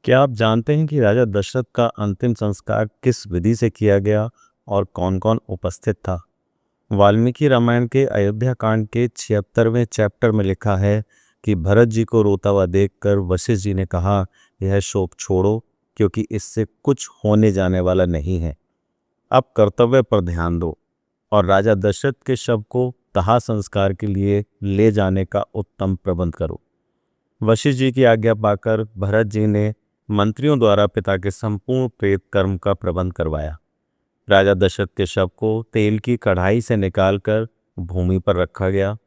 क्या आप जानते हैं कि राजा दशरथ का अंतिम संस्कार किस विधि से किया गया और कौन-कौन उपस्थित था? वाल्मीकि रामायण के अयोध्या कांड के 76वें चैप्टर में लिखा है कि भरत जी को रोता हुआ देखकर वशिष्ठ जी ने कहा, यह शोक छोड़ो क्योंकि इससे कुछ होने जाने वाला नहीं है। अब कर्तव्य पर ध्यान दो और राजा दशरथ के शव को दाह संस्कार के लिए ले जाने का उत्तम प्रबंध करो। वशिष्ठ जी की आज्ञा पाकर भरत जी ने मंत्रियों द्वारा पिता के संपूर्ण प्रेत कर्म का प्रबंध करवाया। राजा दशरथ के शव को तेल की कढ़ाई से निकालकर भूमि पर रखा गया।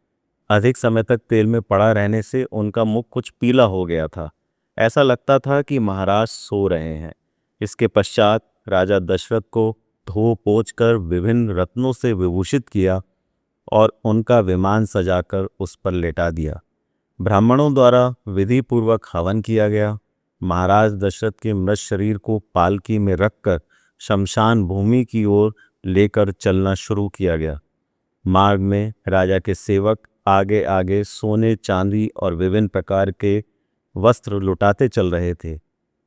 अधिक समय तक तेल में पड़ा रहने से उनका मुख कुछ पीला हो गया था। ऐसा लगता था कि महाराज सो रहे हैं। इसके पश्चात राजा दशरथ को धो पोंछ कर विभिन्न रत्नों से विभूषित किया और उनका विमान सजाकर उस पर लेटा दिया। ब्राह्मणों द्वारा विधि पूर्वक हवन किया गया। महाराज दशरथ के मृत शरीर को पालकी में रखकर शमशान भूमि की ओर लेकर चलना शुरू किया गया। मार्ग में राजा के सेवक आगे आगे सोने चांदी और विभिन्न प्रकार के वस्त्र लुटाते चल रहे थे।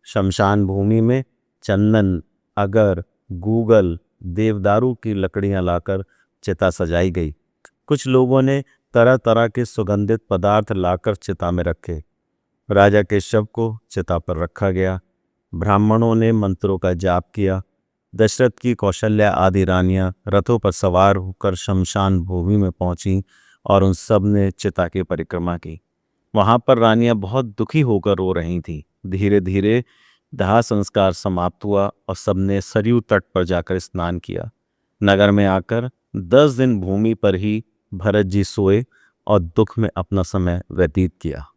शमशान भूमि में चंदन, अगर, गूगल, देवदारू की लकड़ियां लाकर चिता सजाई गई। कुछ लोगों ने तरह तरह के सुगंधित पदार्थ लाकर चिता में रखे। राजा के शव को चिता पर रखा गया। ब्राह्मणों ने मंत्रों का जाप किया। दशरथ की कौशल्या आदि रानियां रथों पर सवार होकर शमशान भूमि में पहुंची और उन सब ने चिता की परिक्रमा की। वहां पर रानियां बहुत दुखी होकर रो रही थीं। धीरे धीरे दाह संस्कार समाप्त हुआ और सबने सरयू तट पर जाकर स्नान किया। नगर में आकर 10 दिन भूमि पर ही भरत जी सोए और दुख में अपना समय व्यतीत किया।